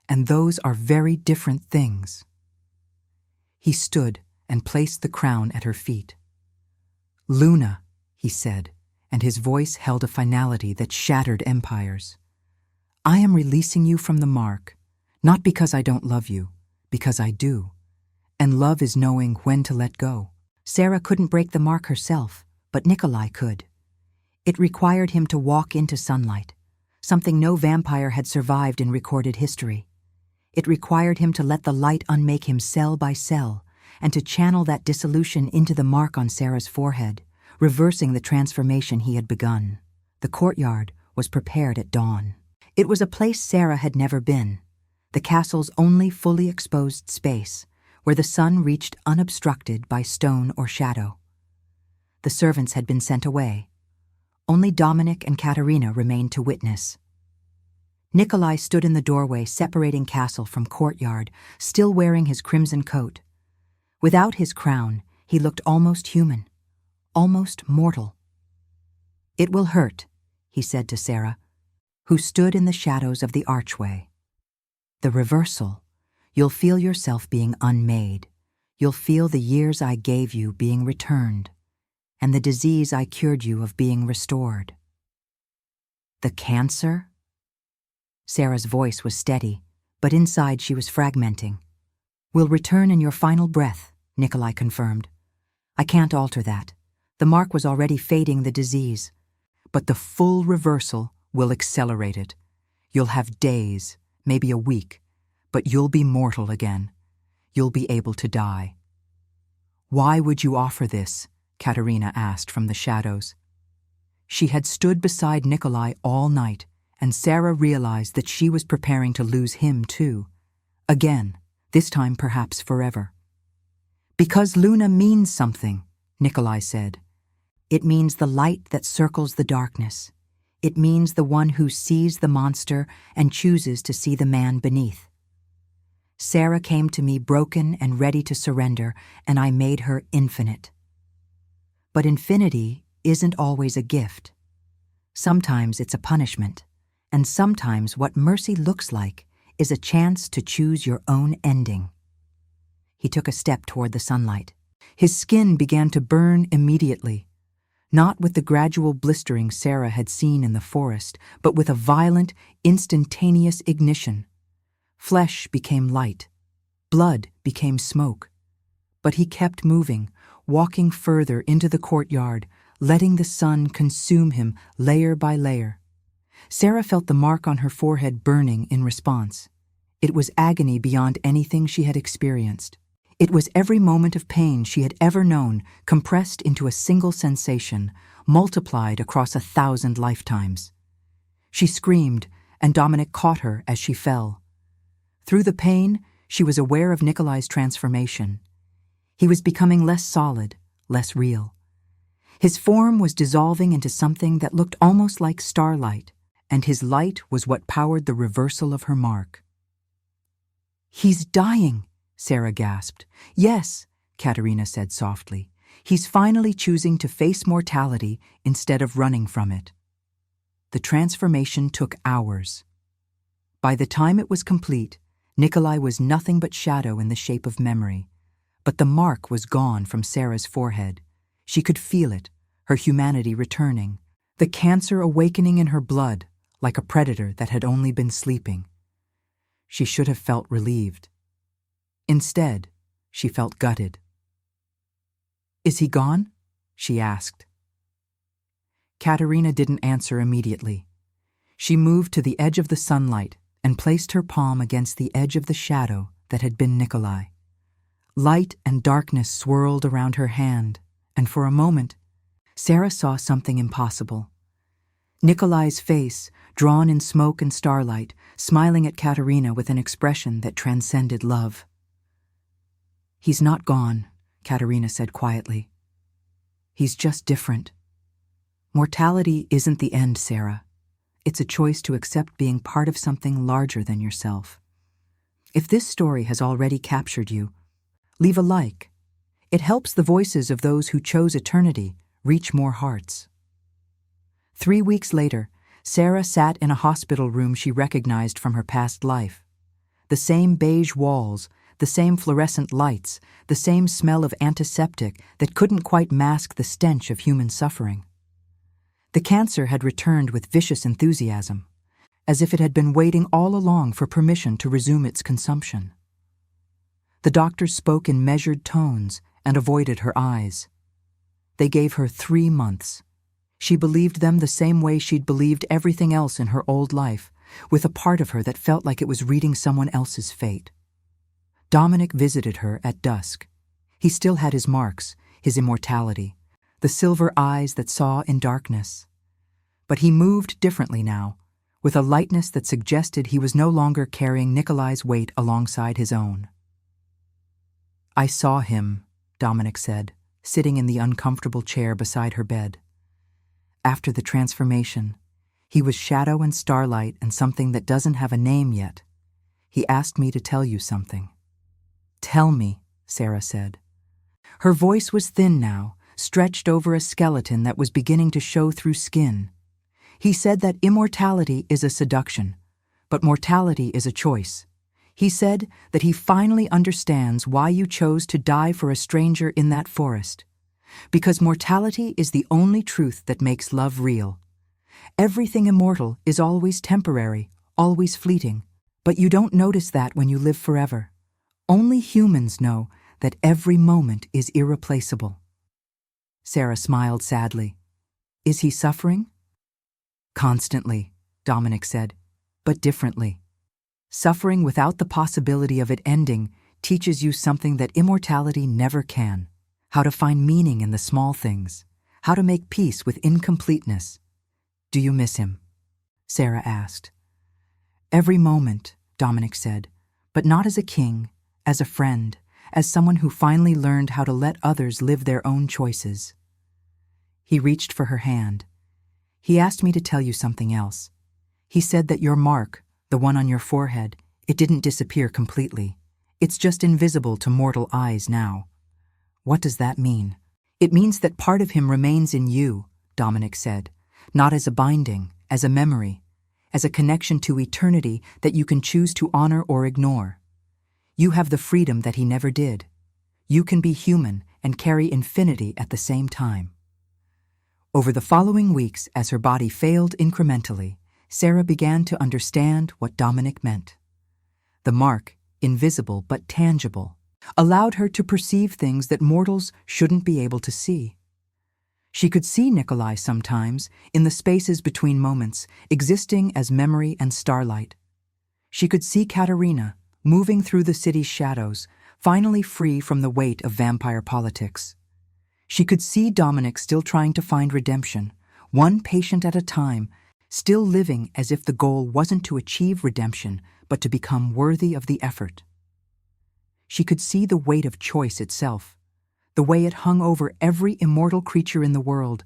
and those are very different things." He stood and placed the crown at her feet. "Luna," he said, and his voice held a finality that shattered empires. "I am releasing you from the mark, not because I don't love you, because I do. And love is knowing when to let go." Sarah couldn't break the mark herself, but Nikolai could. It required him to walk into sunlight, something no vampire had survived in recorded history. It required him to let the light unmake him cell by cell, and to channel that dissolution into the mark on Sarah's forehead, reversing the transformation he had begun. The courtyard was prepared at dawn. It was a place Sarah had never been, the castle's only fully exposed space, where the sun reached unobstructed by stone or shadow. The servants had been sent away. Only Dominic and Katerina remained to witness. Nikolai stood in the doorway separating castle from courtyard, still wearing his crimson coat. Without his crown, he looked almost human, almost mortal. "It will hurt," he said to Sarah, who stood in the shadows of the archway. "The reversal. You'll feel yourself being unmade. You'll feel the years I gave you being returned, and the disease I cured you of being restored." "The cancer?" Sarah's voice was steady, but inside she was fragmenting. "Will return in your final breath," Nikolai confirmed. "I can't alter that. The mark was already fading the disease. But the full reversal will accelerate it. You'll have days, maybe a week, but you'll be mortal again. You'll be able to die." "Why would you offer this?" Katerina asked from the shadows. She had stood beside Nikolai all night, and Sarah realized that she was preparing to lose him too. Again, this time perhaps forever. "Because Luna means something," Nikolai said. "It means the light that circles the darkness. It means the one who sees the monster and chooses to see the man beneath. Sarah came to me broken and ready to surrender, and I made her infinite. But infinity isn't always a gift. Sometimes it's a punishment, and sometimes what mercy looks like is a chance to choose your own ending. He took a step toward the sunlight. His skin began to burn immediately, not with the gradual blistering Sarah had seen in the forest, but with a violent, instantaneous ignition. Flesh became light. Blood became smoke. But he kept moving, walking further into the courtyard, letting the sun consume him layer by layer. Sarah felt the mark on her forehead burning in response. It was agony beyond anything she had experienced. It was every moment of pain she had ever known compressed into a single sensation, multiplied across 1,000 lifetimes. She screamed, and Dominic caught her as she fell. Through the pain, she was aware of Nikolai's transformation. He was becoming less solid, less real. His form was dissolving into something that looked almost like starlight, and his light was what powered the reversal of her mark. "He's dying," Sarah gasped. "Yes," Katerina said softly. "He's finally choosing to face mortality instead of running from it." The transformation took hours. By the time it was complete, Nikolai was nothing but shadow in the shape of memory. But the mark was gone from Sarah's forehead. She could feel it, her humanity returning, the cancer awakening in her blood, like a predator that had only been sleeping. She should have felt relieved. Instead, she felt gutted. "Is he gone?" she asked. Katerina didn't answer immediately. She moved to the edge of the sunlight and placed her palm against the edge of the shadow that had been Nikolai. Light and darkness swirled around her hand, and for a moment, Sarah saw something impossible. Nikolai's face, drawn in smoke and starlight, smiling at Katerina with an expression that transcended love. "He's not gone," Katerina said quietly. "He's just different. Mortality isn't the end, Sarah. It's a choice to accept being part of something larger than yourself. If this story has already captured you, leave a like. It helps the voices of those who chose eternity reach more hearts." 3 weeks later, Sarah sat in a hospital room she recognized from her past life. The same beige walls, the same fluorescent lights, the same smell of antiseptic that couldn't quite mask the stench of human suffering. The cancer had returned with vicious enthusiasm, as if it had been waiting all along for permission to resume its consumption. The doctors spoke in measured tones and avoided her eyes. They gave her 3 months. She believed them the same way she'd believed everything else in her old life, with a part of her that felt like it was reading someone else's fate. Dominic visited her at dusk. He still had his marks, his immortality, the silver eyes that saw in darkness. But he moved differently now, with a lightness that suggested he was no longer carrying Nikolai's weight alongside his own. "I saw him," Dominic said, sitting in the uncomfortable chair beside her bed. "After the transformation, he was shadow and starlight and something that doesn't have a name yet. He asked me to tell you something." "Tell me," Sarah said. Her voice was thin now, stretched over a skeleton that was beginning to show through skin. "He said that immortality is a seduction, but mortality is a choice. He said that he finally understands why you chose to die for a stranger in that forest. Because mortality is the only truth that makes love real. Everything immortal is always temporary, always fleeting, but you don't notice that when you live forever. Only humans know that every moment is irreplaceable." Sarah smiled sadly. "Is he suffering?" "Constantly," Dominic said, "but differently. Suffering without the possibility of it ending teaches you something that immortality never can. How to find meaning in the small things. How to make peace with incompleteness." "Do you miss him?" Sarah asked. "Every moment," Dominic said, "but not as a king, as a friend, as someone who finally learned how to let others live their own choices." He reached for her hand. "He asked me to tell you something else. He said that your mark, the one on your forehead, it didn't disappear completely. It's just invisible to mortal eyes now." "What does that mean?" "It means that part of him remains in you," Dominic said, "not as a binding, as a memory, as a connection to eternity that you can choose to honor or ignore. You have the freedom that he never did. You can be human and carry infinity at the same time. Over the following weeks, as her body failed incrementally, Sarah began to understand what Dominic meant. The mark, invisible but tangible, allowed her to perceive things that mortals shouldn't be able to see. She could see Nikolai sometimes, in the spaces between moments, existing as memory and starlight. She could see Katerina, moving through the city's shadows, finally free from the weight of vampire politics. She could see Dominic still trying to find redemption, one patient at a time, still living as if the goal wasn't to achieve redemption, but to become worthy of the effort. She could see the weight of choice itself, the way it hung over every immortal creature in the world,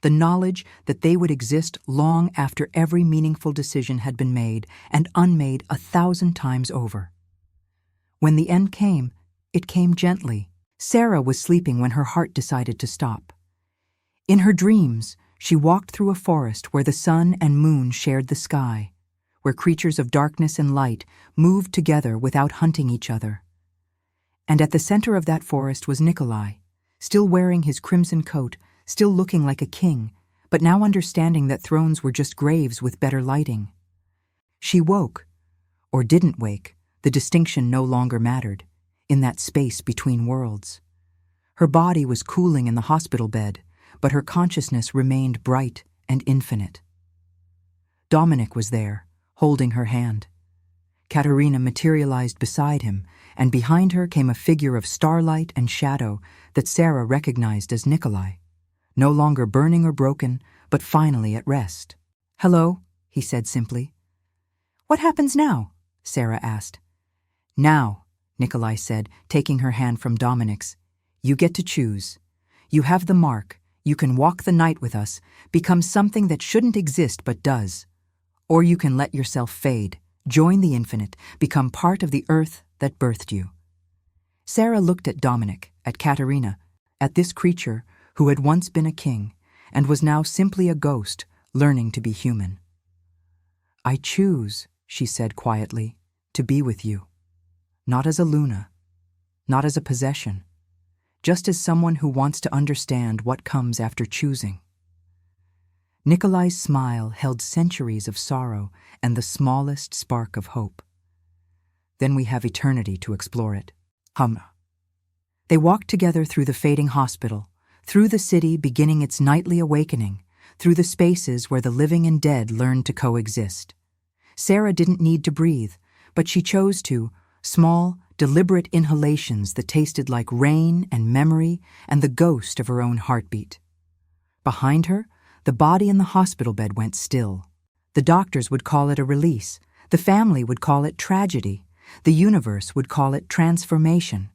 the knowledge that they would exist long after every meaningful decision had been made and unmade 1,000 times over. When the end came, it came gently. Sarah was sleeping when her heart decided to stop. In her dreams, she walked through a forest where the sun and moon shared the sky, where creatures of darkness and light moved together without hunting each other. And at the center of that forest was Nikolai, still wearing his crimson coat, still looking like a king, but now understanding that thrones were just graves with better lighting. She woke, or didn't wake, the distinction no longer mattered, in that space between worlds. Her body was cooling in the hospital bed, but her consciousness remained bright and infinite. Dominic was there, holding her hand. Katerina materialized beside him, and behind her came a figure of starlight and shadow that Sarah recognized as Nikolai, no longer burning or broken, but finally at rest. "Hello," he said simply. "What happens now?" Sarah asked. "Now," Nikolai said, taking her hand from Dominic's, "you get to choose. You have the mark, you can walk the night with us, become something that shouldn't exist but does. Or you can let yourself fade, join the infinite, become part of the earth that birthed you." Sarah looked at Dominic, at Katerina, at this creature who had once been a king and was now simply a ghost learning to be human. "I choose," she said quietly, "to be with you. Not as a Luna, not as a possession, just as someone who wants to understand what comes after choosing." Nikolai's smile held centuries of sorrow and the smallest spark of hope. "Then we have eternity to explore it." They walked together through the fading hospital, through the city beginning its nightly awakening, through the spaces where the living and dead learned to coexist. Sarah didn't need to breathe, but she chose to, small, deliberate inhalations that tasted like rain and memory and the ghost of her own heartbeat. Behind her, the body in the hospital bed went still. The doctors would call it a release, the family would call it tragedy, the universe would call it transformation.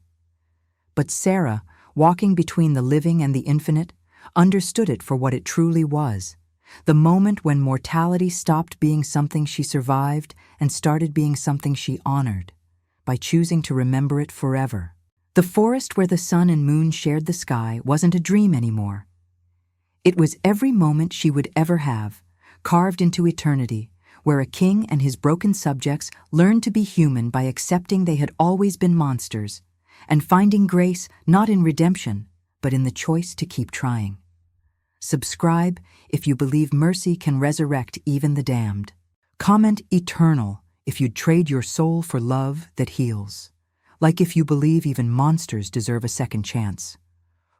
But Sarah, walking between the living and the infinite, understood it for what it truly was, the moment when mortality stopped being something she survived and started being something she honored, by choosing to remember it forever. The forest where the sun and moon shared the sky wasn't a dream anymore. It was every moment she would ever have, carved into eternity, where a king and his broken subjects learned to be human by accepting they had always been monsters, and finding grace not in redemption, but in the choice to keep trying. Subscribe if you believe mercy can resurrect even the damned. Comment eternal if you'd trade your soul for love that heals, like if you believe even monsters deserve a second chance.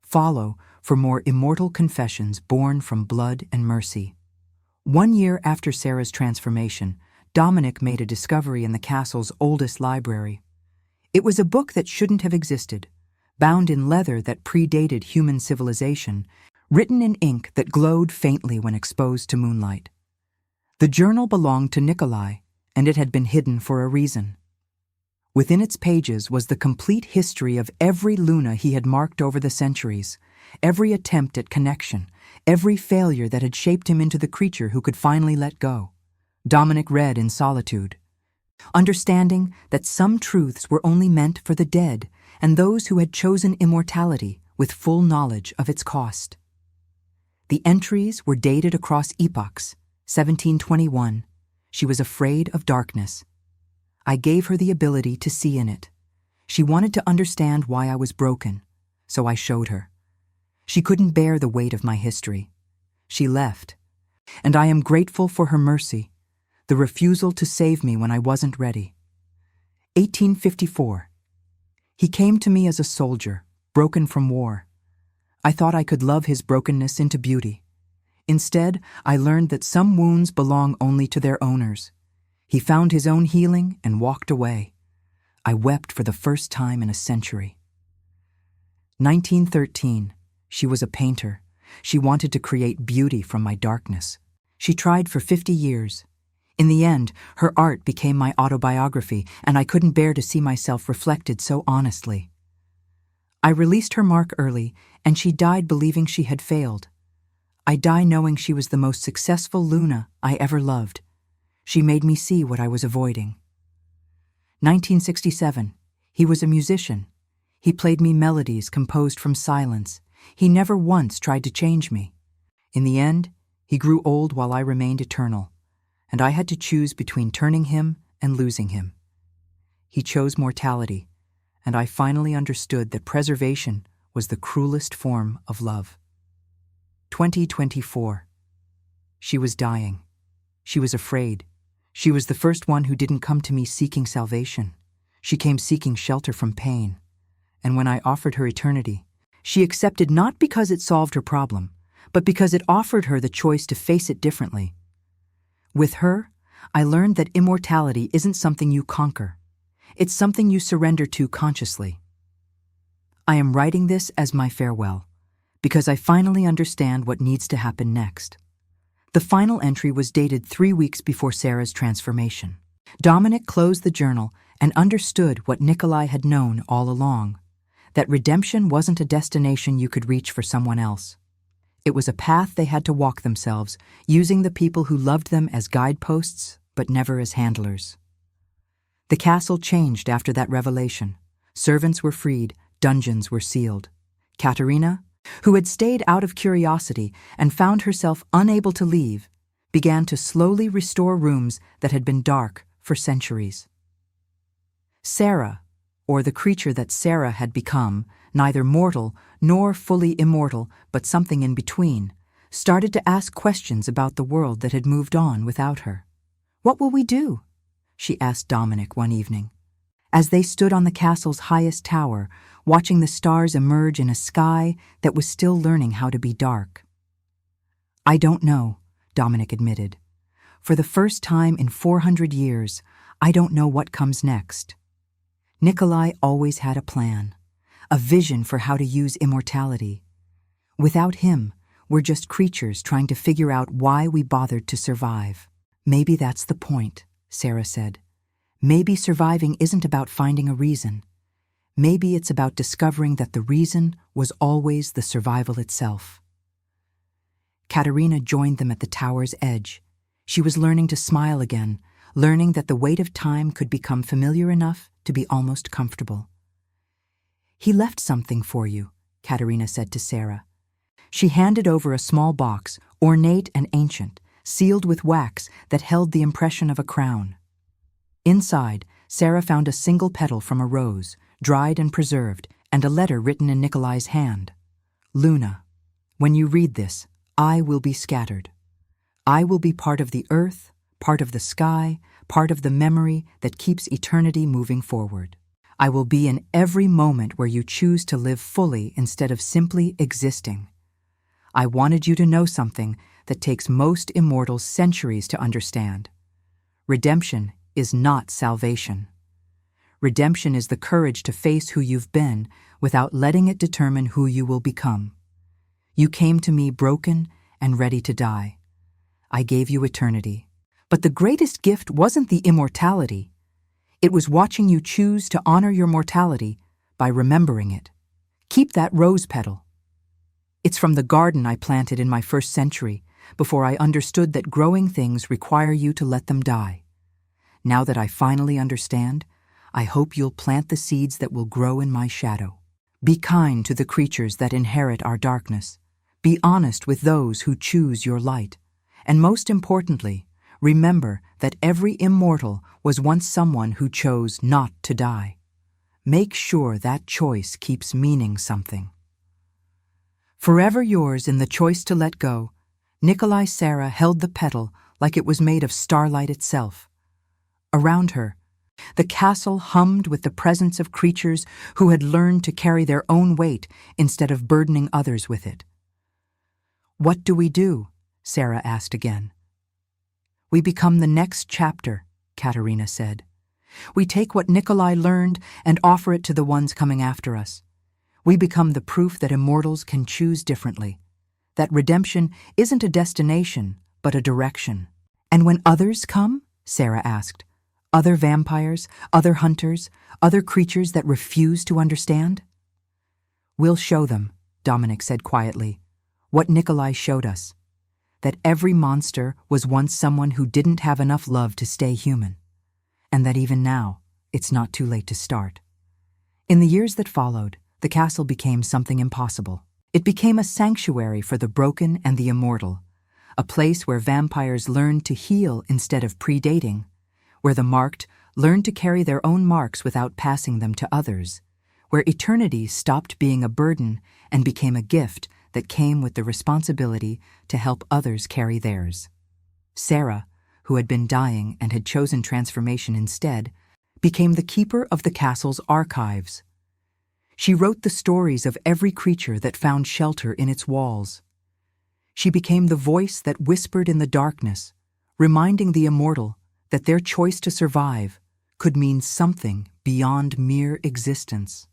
Follow for more immortal confessions born from blood and mercy. 1 year after Sarah's transformation, Dominic made a discovery in the castle's oldest library. It was a book that shouldn't have existed, bound in leather that predated human civilization, written in ink that glowed faintly when exposed to moonlight. The journal belonged to Nikolai, and it had been hidden for a reason. Within its pages was the complete history of every Luna he had marked over the centuries, every attempt at connection, every failure that had shaped him into the creature who could finally let go. Dominic read in solitude, understanding that some truths were only meant for the dead and those who had chosen immortality with full knowledge of its cost. The entries were dated across epochs. 1721. She was afraid of darkness. I gave her the ability to see in it. She wanted to understand why I was broken, so I showed her. She couldn't bear the weight of my history. She left, and I am grateful for her mercy, the refusal to save me when I wasn't ready. 1854. He came to me as a soldier, broken from war. I thought I could love his brokenness into beauty. Instead, I learned that some wounds belong only to their owners. He found his own healing and walked away. I wept for the first time in a century. 1913. She was a painter. She wanted to create beauty from my darkness. She tried for 50 years. In the end, her art became my autobiography, and I couldn't bear to see myself reflected so honestly. I released her mark early, and she died believing she had failed. I die knowing she was the most successful Luna I ever loved. She made me see what I was avoiding. 1967. He was a musician. He played me melodies composed from silence. He never once tried to change me. In the end, he grew old while I remained eternal, and I had to choose between turning him and losing him. He chose mortality, and I finally understood that preservation was the cruelest form of love. 2024. She was dying. She was afraid. She was the first one who didn't come to me seeking salvation. She came seeking shelter from pain. And when I offered her eternity, she accepted not because it solved her problem, but because it offered her the choice to face it differently. With her, I learned that immortality isn't something you conquer. It's something you surrender to consciously. I am writing this as my farewell, because I finally understand what needs to happen next. The final entry was dated 3 weeks before Sarah's transformation. Dominic closed the journal and understood what Nikolai had known all along, that redemption wasn't a destination you could reach for someone else. It was a path they had to walk themselves, using the people who loved them as guideposts, but never as handlers. The castle changed after that revelation. Servants were freed, dungeons were sealed. Katerina, who had stayed out of curiosity and found herself unable to leave, began to slowly restore rooms that had been dark for centuries. Sarah, or the creature that Sarah had become, neither mortal nor fully immortal, but something in between, started to ask questions about the world that had moved on without her. "What will we do?" she asked Dominic one evening, as they stood on the castle's highest tower, watching the stars emerge in a sky that was still learning how to be dark. "I don't know," Dominic admitted. "For the first time in 400 years, I don't know what comes next." Nikolai always had a plan, a vision for how to use immortality. Without him, we're just creatures trying to figure out why we bothered to survive. "Maybe that's the point," Sarah said. "Maybe surviving isn't about finding a reason. Maybe it's about discovering that the reason was always the survival itself." Katerina joined them at the tower's edge. She was learning to smile again, learning that the weight of time could become familiar enough to be almost comfortable. "He left something for you," Katerina said to Sarah. She handed over a small box, ornate and ancient, sealed with wax that held the impression of a crown. Inside, Sarah found a single petal from a rose, dried and preserved, and a letter written in Nikolai's hand. "Luna, when you read this, I will be scattered. I will be part of the earth, part of the sky, part of the memory that keeps eternity moving forward. I will be in every moment where you choose to live fully instead of simply existing. I wanted you to know something that takes most immortals centuries to understand. Redemption is not salvation. Redemption is the courage to face who you've been without letting it determine who you will become. You came to me broken and ready to die. I gave you eternity. But the greatest gift wasn't the immortality. It was watching you choose to honor your mortality by remembering it. Keep that rose petal. It's from the garden I planted in my first century, before I understood that growing things require you to let them die. Now that I finally understand, I hope you'll plant the seeds that will grow in my shadow. Be kind to the creatures that inherit our darkness. Be honest with those who choose your light. And most importantly, remember that every immortal was once someone who chose not to die. make sure that choice keeps meaning something. Forever yours in the choice to let go, Nikolai Serra held the petal like it was made of starlight itself. Around her, the castle hummed with the presence of creatures who had learned to carry their own weight instead of burdening others with it. "What do we do?" Serra asked again. "We become the next chapter," Katerina said. "We take what Nikolai learned and offer it to the ones coming after us. We become the proof that immortals can choose differently, that redemption isn't a destination, but a direction." "And when others come?" Serra asked. "Other vampires, other hunters, other creatures that refuse to understand?" "We'll show them," Dominic said quietly, "what Nikolai showed us, that every monster was once someone who didn't have enough love to stay human, and that even now, it's not too late to start." In the years that followed, the castle became something impossible. It became a sanctuary for the broken and the immortal, a place where vampires learned to heal instead of predating, where the marked learned to carry their own marks without passing them to others, where eternity stopped being a burden and became a gift that came with the responsibility to help others carry theirs. Serra, who had been dying and had chosen transformation instead, became the keeper of the castle's archives. She wrote the stories of every creature that found shelter in its walls. She became the voice that whispered in the darkness, reminding the immortal that their choice to survive could mean something beyond mere existence.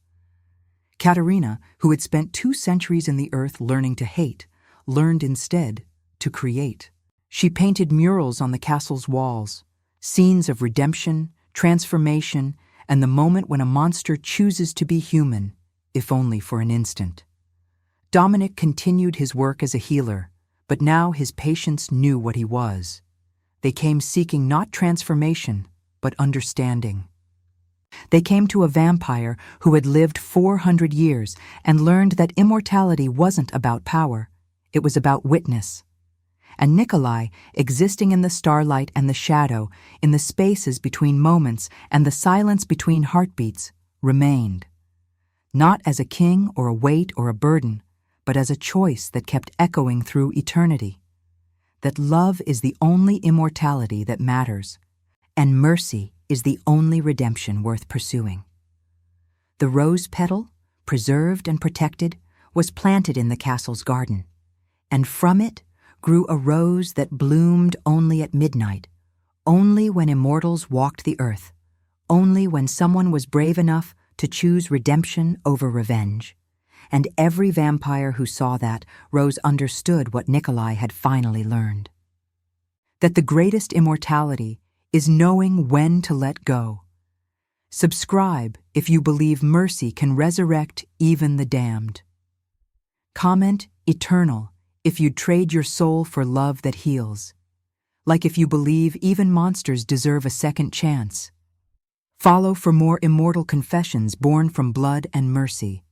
Katerina, who had spent 2 centuries in the earth learning to hate, learned instead to create. She painted murals on the castle's walls, scenes of redemption, transformation, and the moment when a monster chooses to be human, if only for an instant. Dominic continued his work as a healer, but now his patients knew what he was. They came seeking not transformation, but understanding. They came to a vampire who had lived 400 years and learned that immortality wasn't about power, it was about witness. And Nikolai, existing in the starlight and the shadow, in the spaces between moments and the silence between heartbeats, remained. Not as a king or a weight or a burden, but as a choice that kept echoing through eternity. That love is the only immortality that matters, and mercy is the only redemption worth pursuing. The rose petal, preserved and protected, was planted in the castle's garden, and from it grew a rose that bloomed only at midnight, only when immortals walked the earth, only when someone was brave enough to choose redemption over revenge. And every vampire who saw that rose understood what Nikolai had finally learned. That the greatest immortality is knowing when to let go. Subscribe if you believe mercy can resurrect even the damned. Comment eternal if you'd trade your soul for love that heals. Like if you believe even monsters deserve a second chance. Follow for more immortal confessions born from blood and mercy.